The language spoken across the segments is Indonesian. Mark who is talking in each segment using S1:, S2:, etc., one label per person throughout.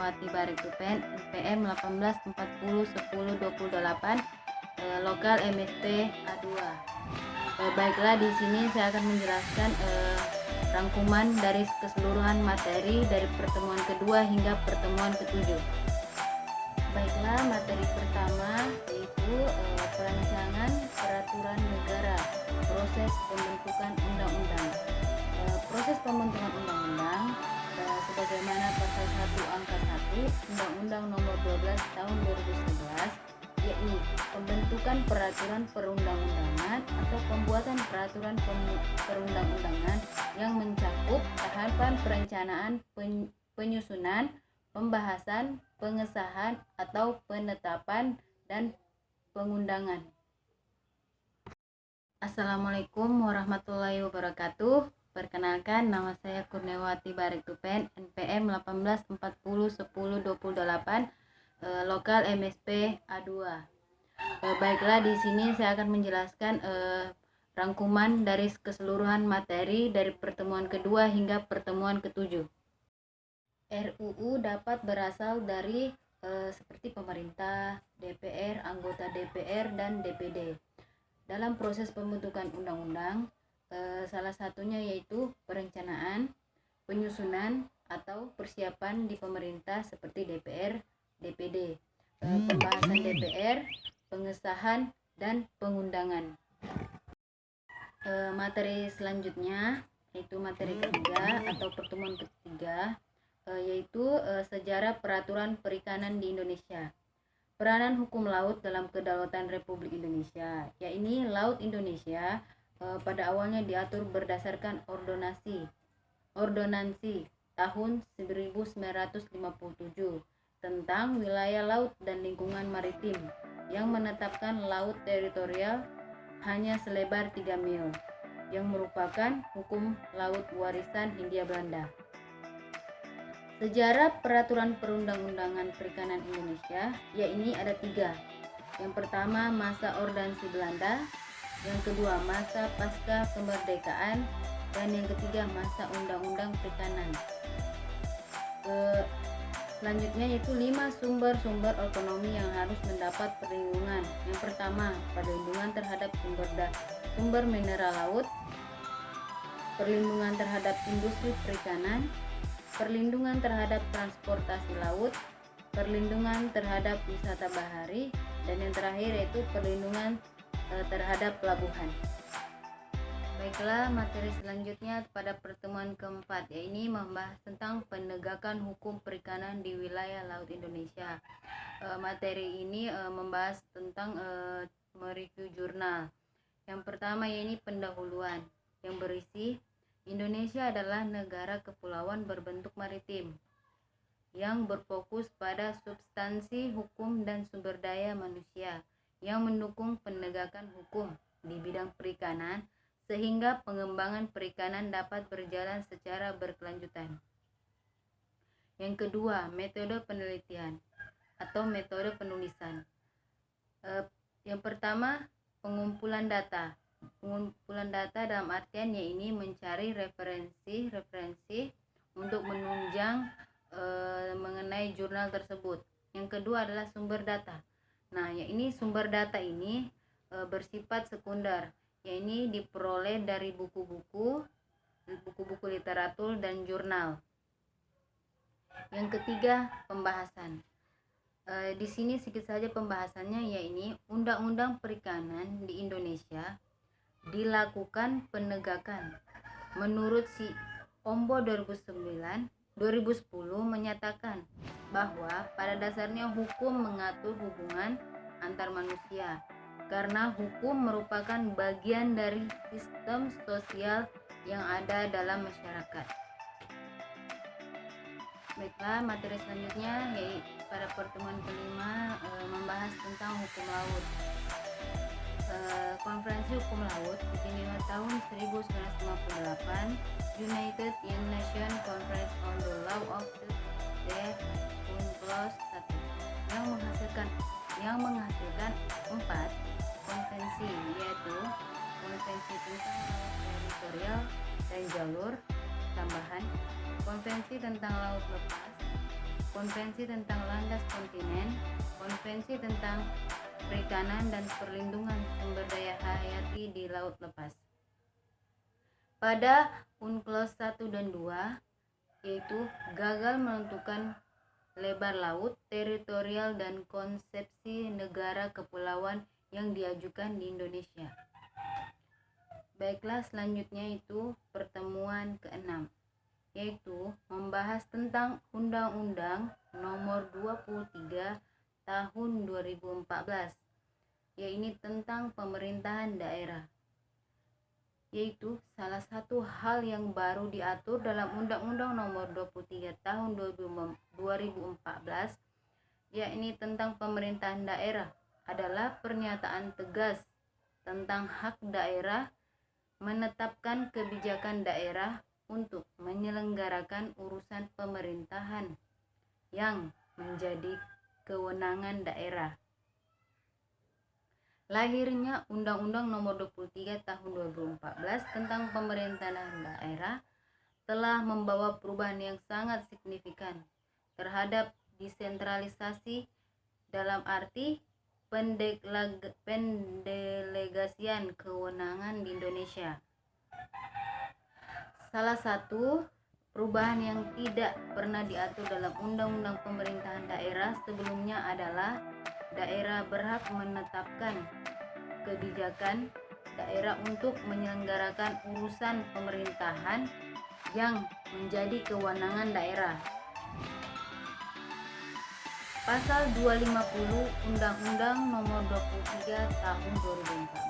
S1: Kurniawati Baritupen, NPM 18401028, lokal MSP A2. Baiklah, di sini saya akan menjelaskan rangkuman dari keseluruhan materi dari pertemuan kedua hingga pertemuan ketujuh. Baiklah, materi pertama yaitu perancangan peraturan negara, proses pembentukan undang-undang. Proses pembentukan undang-undang sebagaimana pasal 1 angka 1 Undang-Undang Nomor 12 Tahun 2011, yakni pembentukan peraturan perundang-undangan atau pembuatan peraturan perundang-undangan yang mencakup tahapan perencanaan, penyusunan, pembahasan, pengesahan atau penetapan dan pengundangan. Assalamualaikum warahmatullahi wabarakatuh. Perkenalkan, nama saya Kurniawati Baritupen, NPM 18401028, lokal MSP A2. Baiklah, di sini saya akan menjelaskan rangkuman dari keseluruhan materi dari pertemuan kedua hingga pertemuan ketujuh. RUU dapat berasal dari seperti pemerintah, DPR, anggota DPR, dan DPD. Dalam proses pembentukan undang-undang, salah satunya yaitu perencanaan, penyusunan atau persiapan di pemerintah seperti DPR, DPD, pembahasan DPR, pengesahan, dan pengundangan. Materi selanjutnya yaitu materi ketiga atau pertemuan ketiga, yaitu sejarah peraturan perikanan di Indonesia. Peranan hukum laut dalam kedaulatan Republik Indonesia, yakni Laut Indonesia pada awalnya diatur berdasarkan ordonansi tahun 1957 tentang wilayah laut dan lingkungan maritim yang menetapkan laut teritorial hanya selebar 3 mil, yang merupakan hukum laut warisan Hindia Belanda. Sejarah peraturan perundang-undangan perikanan Indonesia, yakni ada 3. Yang pertama, masa ordenansi Belanda, yang kedua masa pasca kemerdekaan, dan yang ketiga masa undang-undang perikanan. Selanjutnya yaitu 5 sumber-sumber ekonomi yang harus mendapat perlindungan. Yang pertama, perlindungan terhadap sumber mineral laut, perlindungan terhadap industri perikanan, perlindungan terhadap transportasi laut, perlindungan terhadap wisata bahari, dan yang terakhir yaitu perlindungan terhadap pelabuhan. Baiklah, materi selanjutnya pada pertemuan keempat, yaitu membahas tentang penegakan hukum perikanan di wilayah laut Indonesia. Materi ini membahas tentang mereview jurnal. Yang pertama yaitu pendahuluan yang berisi Indonesia adalah negara kepulauan berbentuk maritim yang berfokus pada substansi hukum dan sumber daya manusia yang mendukung penegakan hukum di bidang perikanan sehingga pengembangan perikanan dapat berjalan secara berkelanjutan. Yang kedua, metode penelitian atau metode penulisan. Yang pertama, pengumpulan data. Pengumpulan data dalam artian yaitu mencari referensi untuk menunjang mengenai jurnal tersebut. Yang kedua adalah sumber data. Nah, ini sumber data ini bersifat sekunder, yaitu diperoleh dari buku-buku literatur dan jurnal. Yang ketiga, pembahasan. Di sini sedikit saja pembahasannya, yaitu Undang-Undang Perikanan di Indonesia dilakukan penegakan. Menurut si Ombo 2010 menyatakan bahwa pada dasarnya hukum mengatur hubungan antar manusia karena hukum merupakan bagian dari sistem sosial yang ada dalam masyarakat. Baiklah, materi selanjutnya yaitu pada pertemuan kelima membahas tentang hukum laut. Konferensi Hukum Laut Geneva tahun 1958, United Nations Conference on the Law of the Sea, UNCLOS 1, yang menghasilkan 4 konvensi, yaitu Konvensi tentang laut teritorial dan jalur tambahan, Konvensi tentang laut lepas, Konvensi tentang landas kontinen, Konvensi tentang perikanan dan perlindungan sumber daya hayati di laut lepas. Pada UNCLOS 1 dan 2, yaitu gagal menentukan lebar laut, teritorial, dan konsepsi negara kepulauan yang diajukan di Indonesia. Baiklah, selanjutnya itu pertemuan ke-6, yaitu membahas tentang Undang-Undang Nomor 23 Tahun 2014, yaitu tentang pemerintahan daerah. Yaitu salah satu hal yang baru diatur dalam Undang-Undang Nomor 23 Tahun 2014, yakni tentang pemerintahan daerah, adalah pernyataan tegas tentang hak daerah menetapkan kebijakan daerah untuk menyelenggarakan urusan pemerintahan yang menjadi kewenangan daerah. Lahirnya Undang-Undang Nomor 23 Tahun 2014 tentang pemerintahan daerah telah membawa perubahan yang sangat signifikan terhadap desentralisasi dalam arti pendelegasian kewenangan di Indonesia. Salah satu perubahan yang tidak pernah diatur dalam Undang-Undang Pemerintahan Daerah sebelumnya adalah daerah berhak menetapkan kebijakan daerah untuk menyelenggarakan urusan pemerintahan yang menjadi kewenangan daerah. Pasal 250 Undang-Undang Nomor 23 Tahun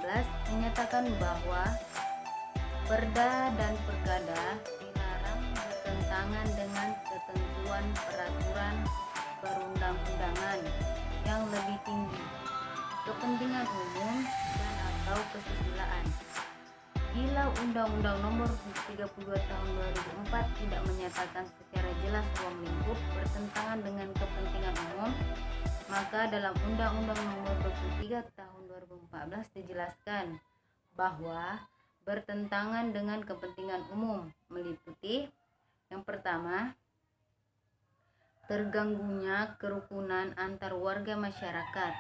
S1: 2014 menyatakan bahwa Perda dan Perkada dilarang bertentangan dengan ketentuan peraturan perundang-undangan yang lebih tinggi, kepentingan umum, dan atau kesusilaan. Bila Undang-Undang Nomor 32 Tahun 2004 tidak menyatakan secara jelas ruang lingkup bertentangan dengan kepentingan umum, maka dalam Undang-Undang Nomor 23 Tahun 2014 dijelaskan bahwa bertentangan dengan kepentingan umum meliputi yang pertama, terganggunya kerukunan antar warga masyarakat.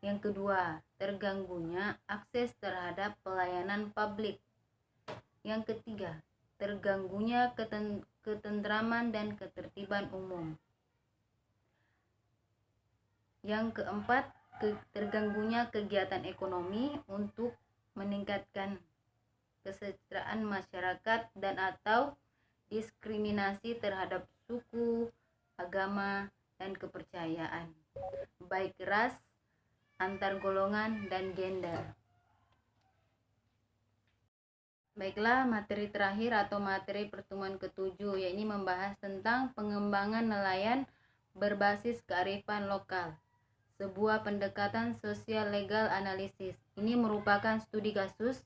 S1: Yang kedua, terganggunya akses terhadap pelayanan publik. Yang ketiga, terganggunya ketentraman dan ketertiban umum. Yang keempat, terganggunya kegiatan ekonomi untuk meningkatkan kesejahteraan masyarakat dan atau diskriminasi terhadap suku, agama, dan kepercayaan, baik ras, antar golongan, dan gender. Baiklah, materi terakhir atau materi pertemuan ke-7 yaitu membahas tentang pengembangan nelayan berbasis kearifan lokal, sebuah pendekatan sosial legal analisis. Ini merupakan studi kasus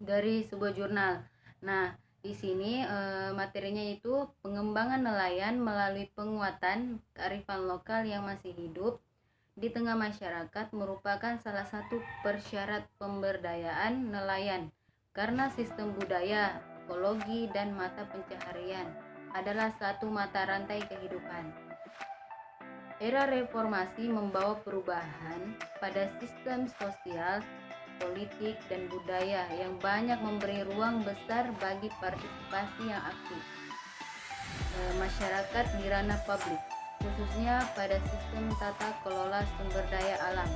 S1: dari sebuah jurnal. Nah, di sini materinya itu pengembangan nelayan melalui penguatan kearifan lokal yang masih hidup di tengah masyarakat merupakan salah satu persyarat pemberdayaan nelayan karena sistem budaya, ekologi, dan mata pencaharian adalah satu mata rantai kehidupan. Era reformasi membawa perubahan pada sistem sosial, politik, dan budaya yang banyak memberi ruang besar bagi partisipasi yang aktif masyarakat di ranah publik, khususnya pada sistem tata kelola sumber daya alam,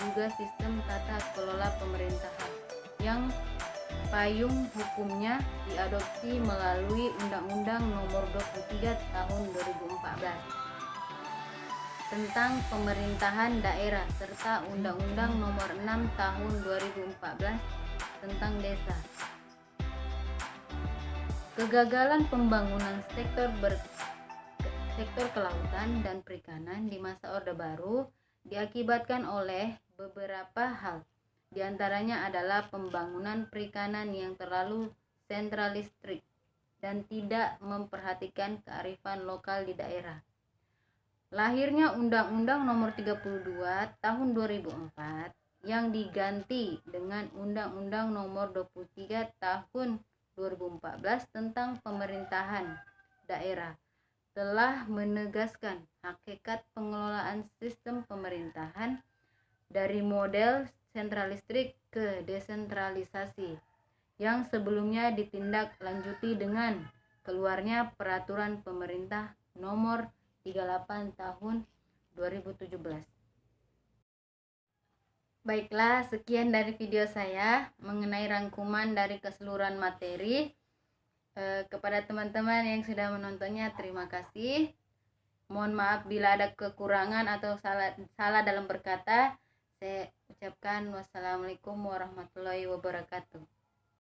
S1: juga sistem tata kelola pemerintahan yang payung hukumnya diadopsi melalui Undang-Undang Nomor 23 Tahun 2014 tentang pemerintahan daerah serta Undang-Undang Nomor 6 Tahun 2014 tentang desa. Kegagalan pembangunan sektor kelautan dan perikanan di masa Orde Baru diakibatkan oleh beberapa hal. Di antaranya adalah pembangunan perikanan yang terlalu sentralistik dan tidak memperhatikan kearifan lokal di daerah. Lahirnya Undang-Undang Nomor 32 Tahun 2004 yang diganti dengan Undang-Undang Nomor 23 Tahun 2014 tentang pemerintahan daerah telah menegaskan hakikat pengelolaan sistem pemerintahan dari model sentralistik ke desentralisasi yang sebelumnya ditindaklanjuti dengan keluarnya Peraturan Pemerintah Nomor 38 Tahun 2017. Baiklah, sekian dari video saya mengenai rangkuman dari keseluruhan materi. Kepada teman-teman yang sudah menontonnya, terima kasih. Mohon maaf bila ada kekurangan atau salah dalam berkata. Saya ucapkan wassalamualaikum warahmatullahi wabarakatuh.